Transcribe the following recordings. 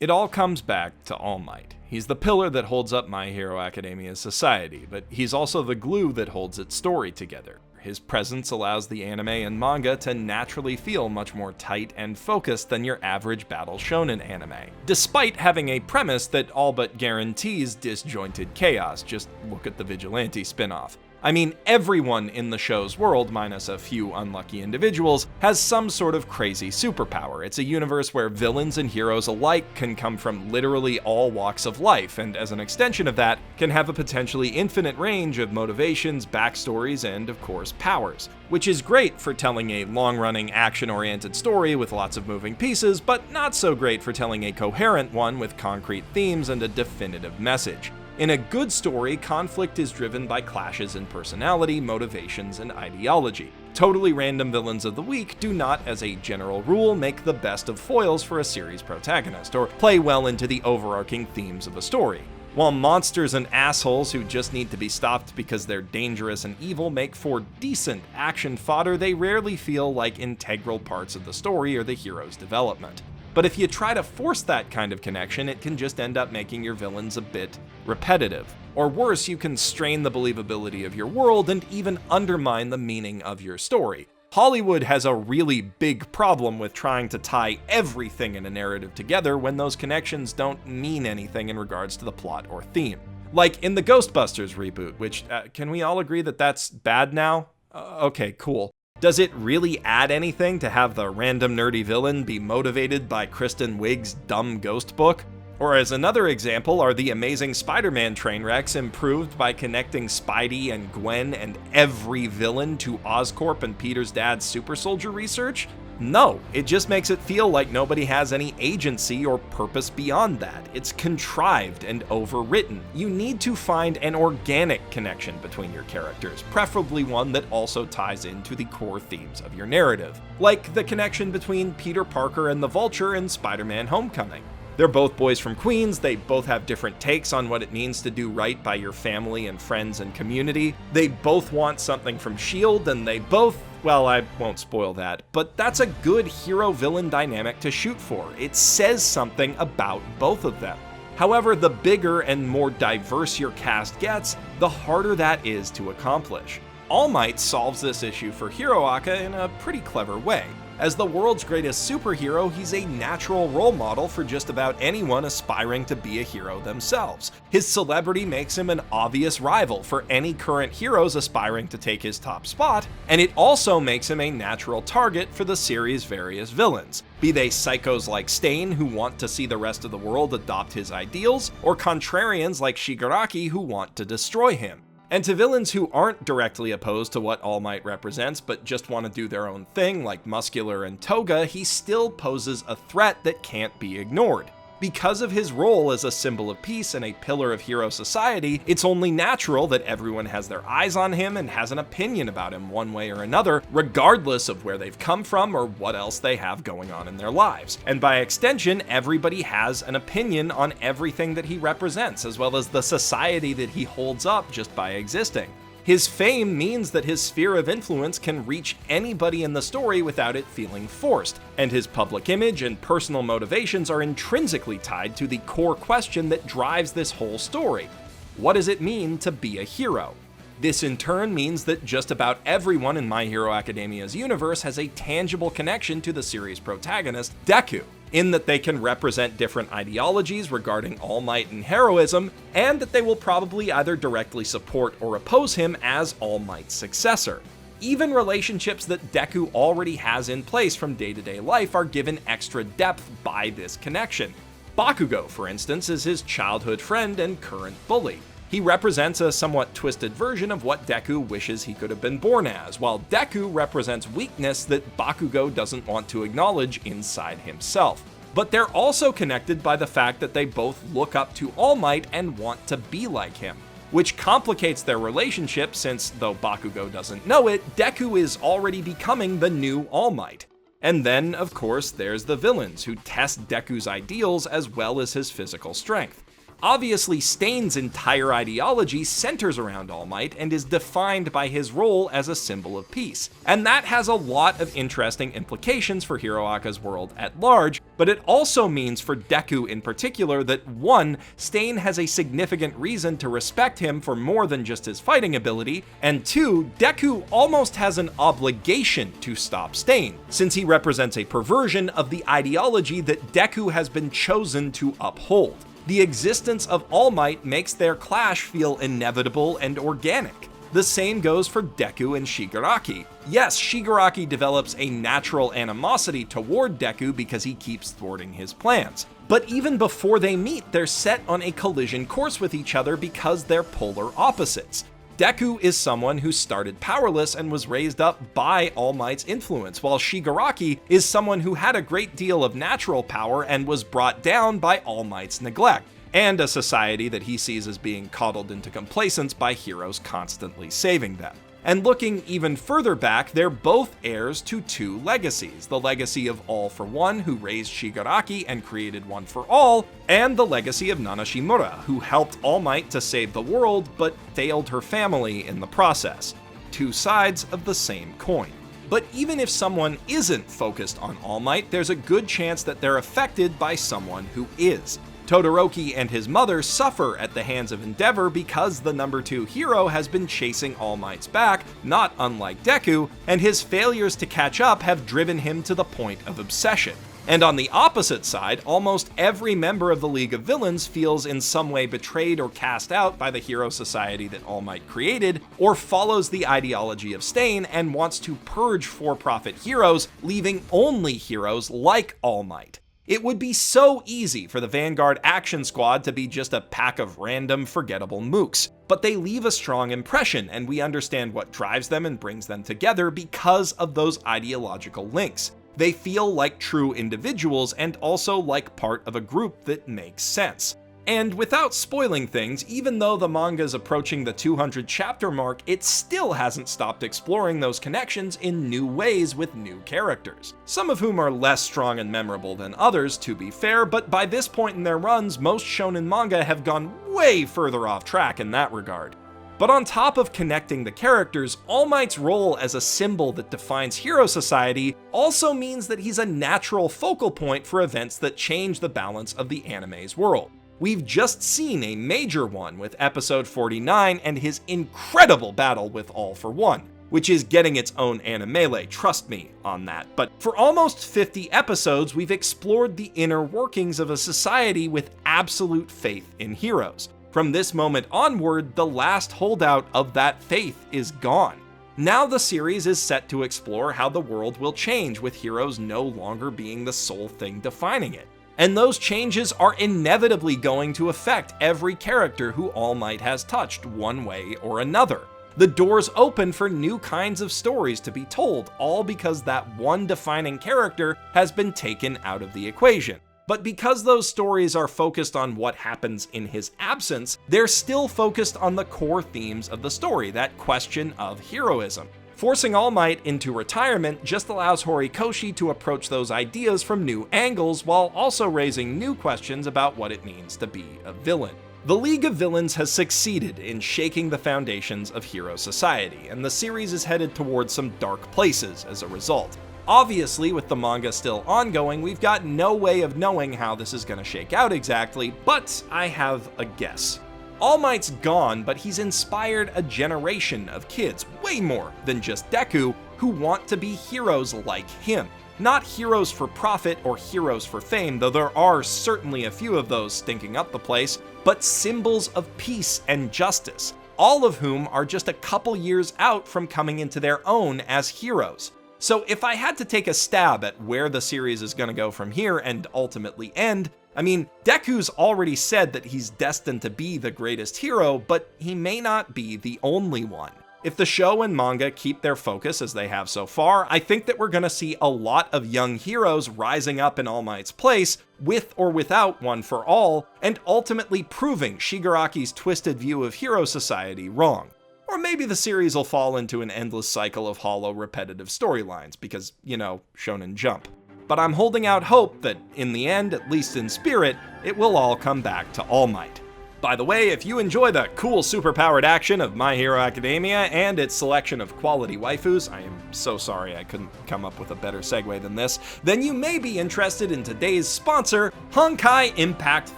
It all comes back to All Might. He's the pillar that holds up My Hero Academia's society, but he's also the glue that holds its story together. His presence allows the anime and manga to naturally feel much more tight and focused than your average battle shonen anime, despite having a premise that all but guarantees disjointed chaos. Just look at the Vigilante spin-off. I mean, everyone in the show's world, minus a few unlucky individuals, has some sort of crazy superpower. It's a universe where villains and heroes alike can come from literally all walks of life, and as an extension of that, can have a potentially infinite range of motivations, backstories, and of course, powers. Which is great for telling a long-running, action-oriented story with lots of moving pieces, but not so great for telling a coherent one with concrete themes and a definitive message. In a good story, conflict is driven by clashes in personality, motivations, and ideology. Totally random villains of the week do not, as a general rule, make the best of foils for a series protagonist, or play well into the overarching themes of a story. While monsters and assholes who just need to be stopped because they're dangerous and evil make for decent action fodder, they rarely feel like integral parts of the story or the hero's development. But if you try to force that kind of connection, it can just end up making your villains a bit repetitive. Or worse, you can strain the believability of your world and even undermine the meaning of your story. Hollywood has a really big problem with trying to tie everything in a narrative together when those connections don't mean anything in regards to the plot or theme. Like in the Ghostbusters reboot, which, can we all agree that that's bad now? Okay, cool. Does it really add anything to have the random nerdy villain be motivated by Kristen Wiig's dumb ghost book? Or as another example, are the Amazing Spider-Man train wrecks improved by connecting Spidey and Gwen and every villain to Oscorp and Peter's dad's super soldier research? No, it just makes it feel like nobody has any agency or purpose beyond that. It's contrived and overwritten. You need to find an organic connection between your characters, preferably one that also ties into the core themes of your narrative, like the connection between Peter Parker and the Vulture in Spider-Man: Homecoming. They're both boys from Queens, they both have different takes on what it means to do right by your family and friends and community. They both want something from S.H.I.E.L.D. and they both, well, I won't spoil that, but that's a good hero-villain dynamic to shoot for. It says something about both of them. However, the bigger and more diverse your cast gets, the harder that is to accomplish. All Might solves this issue for Hiroaka in a pretty clever way. As the world's greatest superhero, he's a natural role model for just about anyone aspiring to be a hero themselves. His celebrity makes him an obvious rival for any current heroes aspiring to take his top spot, and it also makes him a natural target for the series' various villains, be they psychos like Stain who want to see the rest of the world adopt his ideals, or contrarians like Shigaraki who want to destroy him. And to villains who aren't directly opposed to what All Might represents but just want to do their own thing, like Muscular and Toga, he still poses a threat that can't be ignored. Because of his role as a symbol of peace and a pillar of hero society, it's only natural that everyone has their eyes on him and has an opinion about him one way or another, regardless of where they've come from or what else they have going on in their lives. And by extension, everybody has an opinion on everything that he represents, as well as the society that he holds up just by existing. His fame means that his sphere of influence can reach anybody in the story without it feeling forced, and his public image and personal motivations are intrinsically tied to the core question that drives this whole story. What does it mean to be a hero? This in turn means that just about everyone in My Hero Academia's universe has a tangible connection to the series' protagonist, Deku, in that they can represent different ideologies regarding All Might and heroism, and that they will probably either directly support or oppose him as All Might's successor. Even relationships that Deku already has in place from day-to-day life are given extra depth by this connection. Bakugo, for instance, is his childhood friend and current bully. He represents a somewhat twisted version of what Deku wishes he could have been born as, while Deku represents weakness that Bakugo doesn't want to acknowledge inside himself. But they're also connected by the fact that they both look up to All Might and want to be like him, which complicates their relationship since, though Bakugo doesn't know it, Deku is already becoming the new All Might. And then, of course, there's the villains who test Deku's ideals as well as his physical strength. Obviously, Stain's entire ideology centers around All Might and is defined by his role as a symbol of peace. And that has a lot of interesting implications for Hiroaka's world at large, but it also means for Deku in particular that 1. Stain has a significant reason to respect him for more than just his fighting ability, and 2. Deku almost has an obligation to stop Stain, since he represents a perversion of the ideology that Deku has been chosen to uphold. The existence of All Might makes their clash feel inevitable and organic. The same goes for Deku and Shigaraki. Yes, Shigaraki develops a natural animosity toward Deku because he keeps thwarting his plans. But even before they meet, they're set on a collision course with each other because they're polar opposites. Deku is someone who started powerless and was raised up by All Might's influence, while Shigaraki is someone who had a great deal of natural power and was brought down by All Might's neglect, and a society that he sees as being coddled into complacence by heroes constantly saving them. And looking even further back, they're both heirs to 2 legacies: the legacy of All for One, who raised Shigaraki and created One for All, and the legacy of Nana Shimura, who helped All Might to save the world, but failed her family in the process. 2 sides of the same coin. But even if someone isn't focused on All Might, there's a good chance that they're affected by someone who is. Todoroki and his mother suffer at the hands of Endeavor because the number 2 hero has been chasing All Might's back, not unlike Deku, and his failures to catch up have driven him to the point of obsession. And on the opposite side, almost every member of the League of Villains feels in some way betrayed or cast out by the hero society that All Might created, or follows the ideology of Stain and wants to purge for-profit heroes, leaving only heroes like All Might. It would be so easy for the Vanguard Action Squad to be just a pack of random, forgettable mooks, but they leave a strong impression, and we understand what drives them and brings them together because of those ideological links. They feel like true individuals and also like part of a group that makes sense. And without spoiling things, even though the manga's approaching the 200 chapter mark, it still hasn't stopped exploring those connections in new ways with new characters. Some of whom are less strong and memorable than others, to be fair, but by this point in their runs, most shonen manga have gone way further off track in that regard. But on top of connecting the characters, All Might's role as a symbol that defines hero society also means that he's a natural focal point for events that change the balance of the anime's world. We've just seen a major one with episode 49 and his incredible battle with All for One, which is getting its own animele, trust me on that. But for almost 50 episodes, we've explored the inner workings of a society with absolute faith in heroes. From this moment onward, the last holdout of that faith is gone. Now the series is set to explore how the world will change, with heroes no longer being the sole thing defining it. And those changes are inevitably going to affect every character who All Might has touched one way or another. The doors open for new kinds of stories to be told, all because that one defining character has been taken out of the equation. But because those stories are focused on what happens in his absence, they're still focused on the core themes of the story, that question of heroism. Forcing All Might into retirement just allows Horikoshi to approach those ideas from new angles while also raising new questions about what it means to be a villain. The League of Villains has succeeded in shaking the foundations of hero society, and the series is headed towards some dark places as a result. Obviously, with the manga still ongoing, we've got no way of knowing how this is going to shake out exactly, but I have a guess. All Might's gone, but he's inspired a generation of kids, way more than just Deku, who want to be heroes like him. Not heroes for profit or heroes for fame, though there are certainly a few of those stinking up the place, but symbols of peace and justice, all of whom are just a couple years out from coming into their own as heroes. So if I had to take a stab at where the series is going to go from here and ultimately end, I mean, Deku's already said that he's destined to be the greatest hero, but he may not be the only one. If the show and manga keep their focus as they have so far, I think that we're going to see a lot of young heroes rising up in All Might's place, with or without One for All, and ultimately proving Shigaraki's twisted view of hero society wrong. Or maybe the series will fall into an endless cycle of hollow, repetitive storylines, because, Shonen Jump. But I'm holding out hope that, in the end, at least in spirit, it will all come back to All Might. By the way, if you enjoy the cool superpowered action of My Hero Academia and its selection of quality waifus, I am so sorry I couldn't come up with a better segue than this, then you may be interested in today's sponsor, Honkai Impact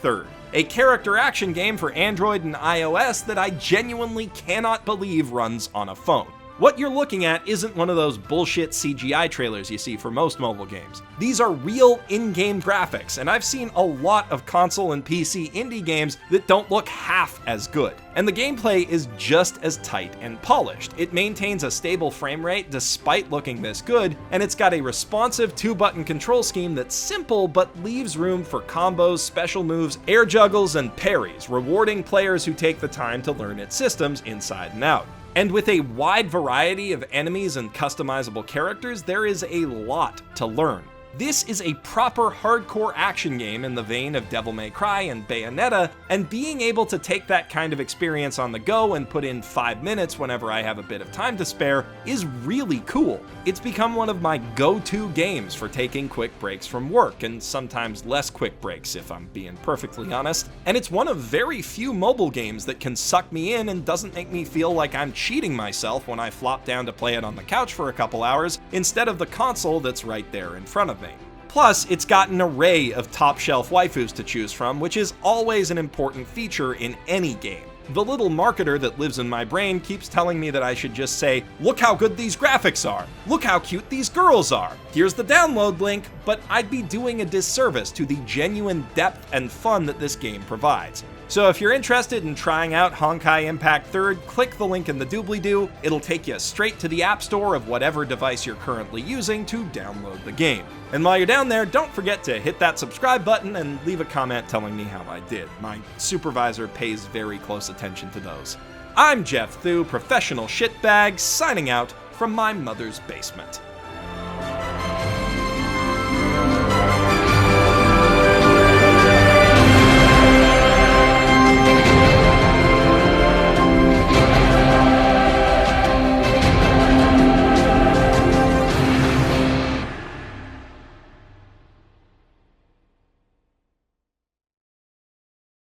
3rd, a character action game for Android and iOS that I genuinely cannot believe runs on a phone. What you're looking at isn't one of those bullshit CGI trailers you see for most mobile games. These are real in-game graphics, and I've seen a lot of console and PC indie games that don't look half as good. And the gameplay is just as tight and polished. It maintains a stable frame rate despite looking this good, and it's got a responsive 2-button control scheme that's simple but leaves room for combos, special moves, air juggles, and parries, rewarding players who take the time to learn its systems inside and out. And with a wide variety of enemies and customizable characters, there is a lot to learn. This is a proper hardcore action game in the vein of Devil May Cry and Bayonetta, and being able to take that kind of experience on the go and put in 5 minutes whenever I have a bit of time to spare is really cool. It's become one of my go-to games for taking quick breaks from work, and sometimes less quick breaks if I'm being perfectly honest, and it's one of very few mobile games that can suck me in and doesn't make me feel like I'm cheating myself when I flop down to play it on the couch for a couple hours instead of the console that's right there in front of me. Plus, it's got an array of top-shelf waifus to choose from, which is always an important feature in any game. The little marketer that lives in my brain keeps telling me that I should just say, "Look how good these graphics are! Look how cute these girls are! Here's the download link," but I'd be doing a disservice to the genuine depth and fun that this game provides. So if you're interested in trying out Honkai Impact 3rd, click the link in the doobly-doo. It'll take you straight to the App Store of whatever device you're currently using to download the game. And while you're down there, don't forget to hit that subscribe button and leave a comment telling me how I did. My supervisor pays very close attention to those. I'm Geoff Thew, professional shitbag, signing out from my mother's basement.